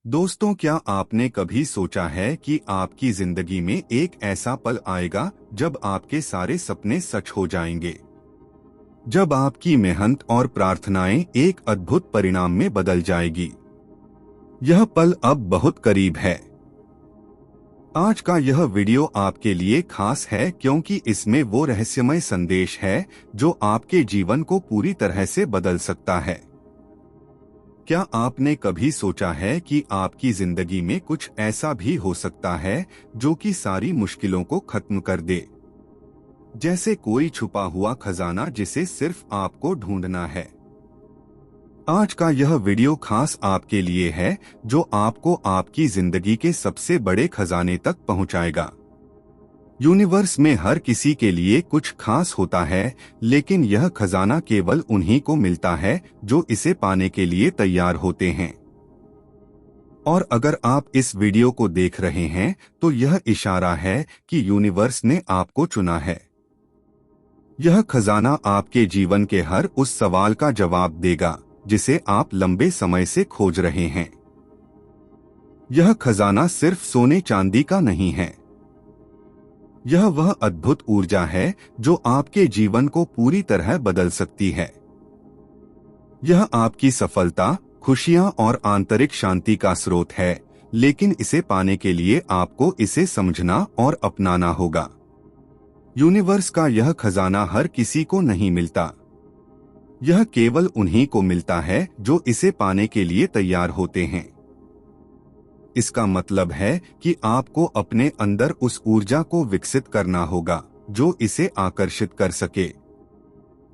दोस्तों, क्या आपने कभी सोचा है कि आपकी जिंदगी में एक ऐसा पल आएगा जब आपके सारे सपने सच हो जाएंगे, जब आपकी मेहनत और प्रार्थनाएं एक अद्भुत परिणाम में बदल जाएगी। यह पल अब बहुत करीब है। आज का यह वीडियो आपके लिए खास है क्योंकि इसमें वो रहस्यमय संदेश है जो आपके जीवन को पूरी तरह से बदल सकता है। क्या आपने कभी सोचा है कि आपकी जिंदगी में कुछ ऐसा भी हो सकता है जो कि सारी मुश्किलों को खत्म कर दे, जैसे कोई छुपा हुआ खजाना जिसे सिर्फ आपको ढूंढना है। आज का यह वीडियो खास आपके लिए है, जो आपको आपकी जिंदगी के सबसे बड़े खजाने तक पहुंचाएगा। यूनिवर्स में हर किसी के लिए कुछ खास होता है, लेकिन यह खजाना केवल उन्हीं को मिलता है जो इसे पाने के लिए तैयार होते हैं। और अगर आप इस वीडियो को देख रहे हैं तो यह इशारा है कि यूनिवर्स ने आपको चुना है। यह खजाना आपके जीवन के हर उस सवाल का जवाब देगा जिसे आप लंबे समय से खोज रहे हैं। यह खजाना सिर्फ सोने चांदी का नहीं है। यह वह अद्भुत ऊर्जा है जो आपके जीवन को पूरी तरह बदल सकती है। यह आपकी सफलता, खुशियां और आंतरिक शांति का स्रोत है, लेकिन इसे पाने के लिए आपको इसे समझना और अपनाना होगा। यूनिवर्स का यह खजाना हर किसी को नहीं मिलता। यह केवल उन्हीं को मिलता है जो इसे पाने के लिए तैयार होते हैं। इसका मतलब है कि आपको अपने अंदर उस ऊर्जा को विकसित करना होगा जो इसे आकर्षित कर सके।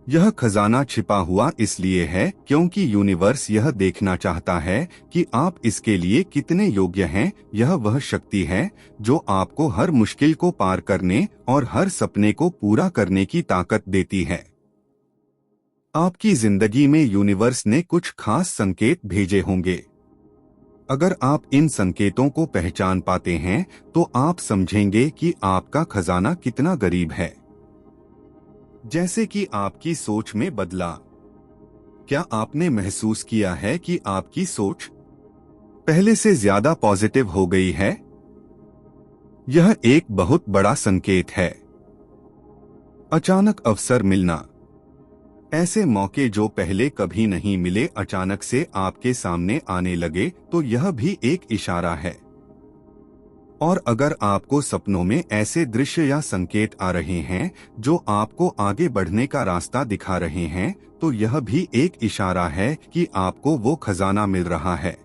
यह खजाना छिपा हुआ इसलिए है क्योंकि यूनिवर्स यह देखना चाहता है कि आप इसके लिए कितने योग्य हैं। यह वह शक्ति है जो आपको हर मुश्किल को पार करने और हर सपने को पूरा करने की ताकत देती है। आपकी जिंदगी में यूनिवर्स ने कुछ खास संकेत भेजे होंगे। अगर आप इन संकेतों को पहचान पाते हैं तो आप समझेंगे कि आपका खजाना कितना गरीब है। जैसे कि आपकी सोच में बदलाव। क्या आपने महसूस किया है कि आपकी सोच पहले से ज्यादा पॉजिटिव हो गई है? यह एक बहुत बड़ा संकेत है। अचानक अवसर मिलना। ऐसे मौके जो पहले कभी नहीं मिले अचानक से आपके सामने आने लगे तो यह भी एक इशारा है। और अगर आपको सपनों में ऐसे दृश्य या संकेत आ रहे हैं जो आपको आगे बढ़ने का रास्ता दिखा रहे हैं, तो यह भी एक इशारा है कि आपको वो खजाना मिल रहा है।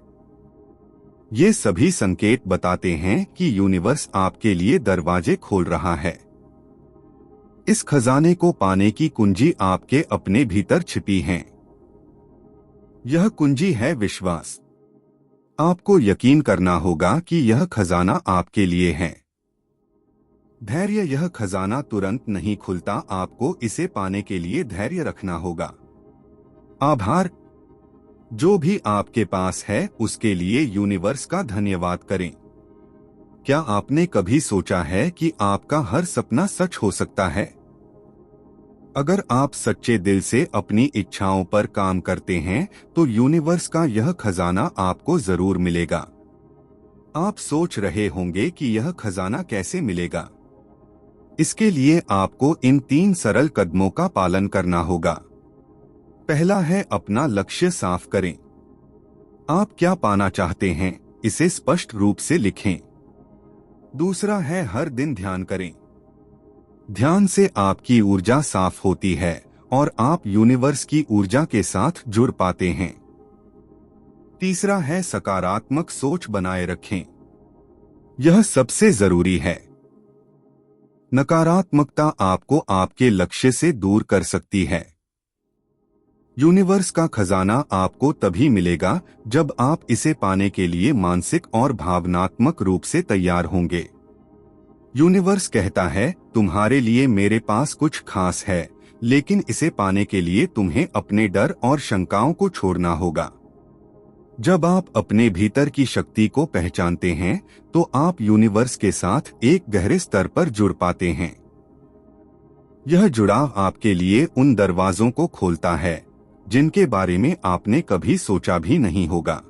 ये सभी संकेत बताते हैं कि यूनिवर्स आपके लिए दरवाजे खोल रहा है। इस खजाने को पाने की कुंजी आपके अपने भीतर छिपी है। यह कुंजी है विश्वास। आपको यकीन करना होगा कि यह खजाना आपके लिए है। धैर्य। यह खजाना तुरंत नहीं खुलता, आपको इसे पाने के लिए धैर्य रखना होगा। आभार। जो भी आपके पास है उसके लिए यूनिवर्स का धन्यवाद करें। क्या आपने कभी सोचा है कि आपका हर सपना सच हो सकता है? अगर आप सच्चे दिल से अपनी इच्छाओं पर काम करते हैं तो यूनिवर्स का यह खजाना आपको जरूर मिलेगा। आप सोच रहे होंगे कि यह खजाना कैसे मिलेगा। इसके लिए आपको इन 3 सरल कदमों का पालन करना होगा। पहला है अपना लक्ष्य साफ करें। आप क्या पाना चाहते हैं, इसे स्पष्ट रूप से लिखें। दूसरा है हर दिन ध्यान करें। ध्यान से आपकी ऊर्जा साफ होती है और आप यूनिवर्स की ऊर्जा के साथ जुड़ पाते हैं। तीसरा है सकारात्मक सोच बनाए रखें। यह सबसे जरूरी है। नकारात्मकता आपको आपके लक्ष्य से दूर कर सकती है। यूनिवर्स का खजाना आपको तभी मिलेगा जब आप इसे पाने के लिए मानसिक और भावनात्मक रूप से तैयार होंगे। यूनिवर्स कहता है, तुम्हारे लिए मेरे पास कुछ खास है, लेकिन इसे पाने के लिए तुम्हें अपने डर और शंकाओं को छोड़ना होगा। जब आप अपने भीतर की शक्ति को पहचानते हैं तो आप यूनिवर्स के साथ एक गहरे स्तर पर जुड़ पाते हैं। यह जुड़ाव आपके लिए उन दरवाजों को खोलता है जिनके बारे में आपने कभी सोचा भी नहीं होगा।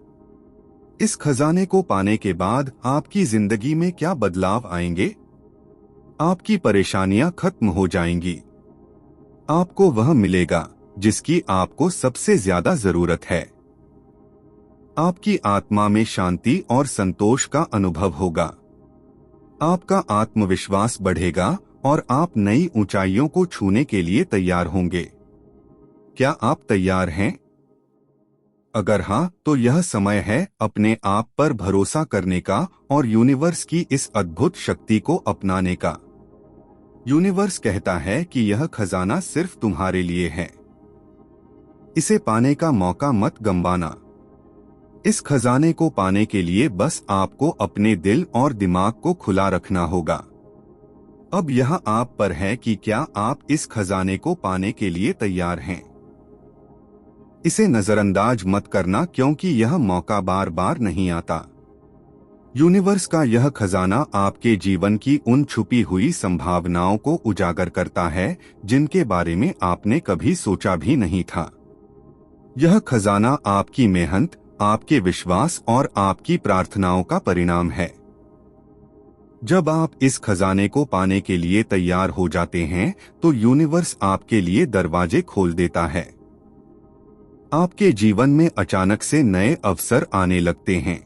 इस खजाने को पाने के बाद आपकी जिंदगी में क्या बदलाव आएंगे? आपकी परेशानियां खत्म हो जाएंगी। आपको वह मिलेगा जिसकी आपको सबसे ज्यादा जरूरत है। आपकी आत्मा में शांति और संतोष का अनुभव होगा। आपका आत्मविश्वास बढ़ेगा और आप नई ऊंचाइयों को छूने के लिए तैयार होंगे। क्या आप तैयार हैं? अगर हाँ, तो यह समय है अपने आप पर भरोसा करने का और यूनिवर्स की इस अद्भुत शक्ति को अपनाने का। यूनिवर्स कहता है कि यह खजाना सिर्फ तुम्हारे लिए है। इसे पाने का मौका मत गंवाना। इस खजाने को पाने के लिए बस आपको अपने दिल और दिमाग को खुला रखना होगा। अब यह आप पर है कि क्या आप इस खजाने को पाने के लिए तैयार हैं। इसे नजरअंदाज मत करना, क्योंकि यह मौका बार बार नहीं आता। यूनिवर्स का यह खजाना आपके जीवन की उन छुपी हुई संभावनाओं को उजागर करता है जिनके बारे में आपने कभी सोचा भी नहीं था। यह खजाना आपकी मेहनत, आपके विश्वास और आपकी प्रार्थनाओं का परिणाम है। जब आप इस खजाने को पाने के लिए तैयार हो जाते हैं तो यूनिवर्स आपके लिए दरवाजे खोल देता है। आपके जीवन में अचानक से नए अवसर आने लगते हैं।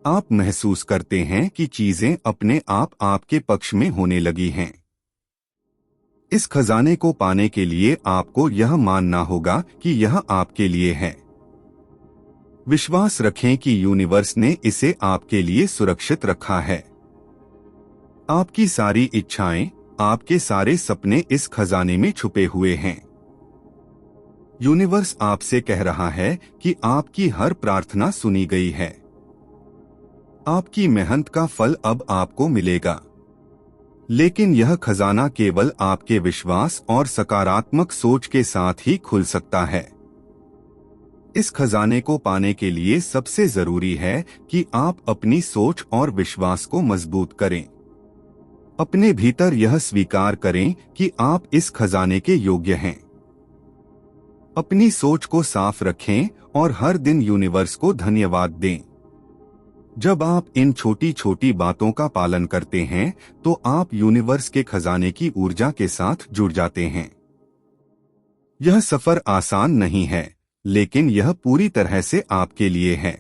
आप महसूस करते हैं कि चीजें अपने आप आपके पक्ष में होने लगी हैं। इस खजाने को पाने के लिए आपको यह मानना होगा कि यह आपके लिए है। विश्वास रखें कि यूनिवर्स ने इसे आपके लिए सुरक्षित रखा है। आपकी सारी इच्छाएं, आपके सारे सपने इस खजाने में छुपे हुए हैं। यूनिवर्स आपसे कह रहा है कि आपकी हर प्रार्थना सुनी गई है। आपकी मेहनत का फल अब आपको मिलेगा। लेकिन यह खजाना केवल आपके विश्वास और सकारात्मक सोच के साथ ही खुल सकता है। इस खजाने को पाने के लिए सबसे जरूरी है कि आप अपनी सोच और विश्वास को मजबूत करें। अपने भीतर यह स्वीकार करें कि आप इस खजाने के योग्य हैं। अपनी सोच को साफ रखें और हर दिन यूनिवर्स को धन्यवाद दें। जब आप इन छोटी छोटी बातों का पालन करते हैं तो आप यूनिवर्स के खजाने की ऊर्जा के साथ जुड़ जाते हैं। यह सफर आसान नहीं है, लेकिन यह पूरी तरह से आपके लिए है।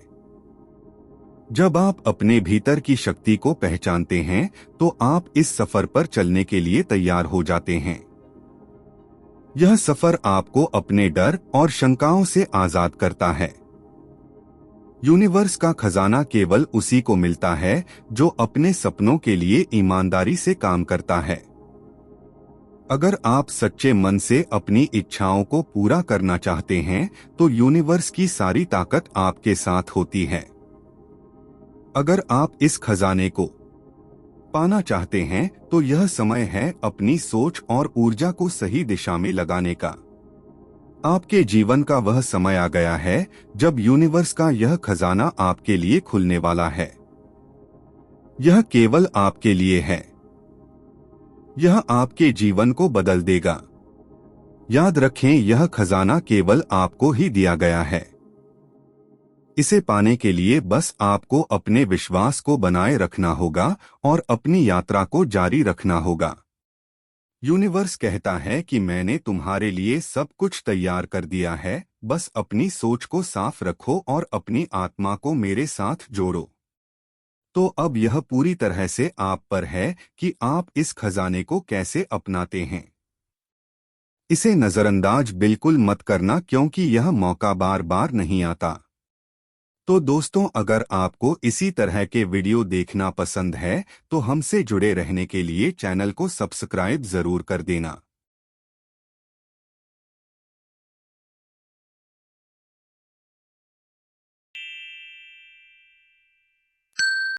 जब आप अपने भीतर की शक्ति को पहचानते हैं तो आप इस सफर पर चलने के लिए तैयार हो जाते हैं। यह सफर आपको अपने डर और शंकाओं से आजाद करता है। यूनिवर्स का खजाना केवल उसी को मिलता है जो अपने सपनों के लिए ईमानदारी से काम करता है। अगर आप सच्चे मन से अपनी इच्छाओं को पूरा करना चाहते हैं तो यूनिवर्स की सारी ताकत आपके साथ होती है। अगर आप इस खजाने को पाना चाहते हैं तो यह समय है अपनी सोच और ऊर्जा को सही दिशा में लगाने का। आपके जीवन का वह समय आ गया है जब यूनिवर्स का यह खजाना आपके लिए खुलने वाला है। यह केवल आपके लिए है। यह आपके जीवन को बदल देगा। याद रखें, यह खजाना केवल आपको ही दिया गया है। इसे पाने के लिए बस आपको अपने विश्वास को बनाए रखना होगा और अपनी यात्रा को जारी रखना होगा। यूनिवर्स कहता है कि मैंने तुम्हारे लिए सब कुछ तैयार कर दिया है, बस अपनी सोच को साफ रखो और अपनी आत्मा को मेरे साथ जोड़ो। तो अब यह पूरी तरह से आप पर है कि आप इस खजाने को कैसे अपनाते हैं। इसे नजरअंदाज बिल्कुल मत करना, क्योंकि यह मौका बार बार नहीं आता। तो दोस्तों, अगर आपको इसी तरह के वीडियो देखना पसंद है तो हमसे जुड़े रहने के लिए चैनल को सब्सक्राइब जरूर कर देना।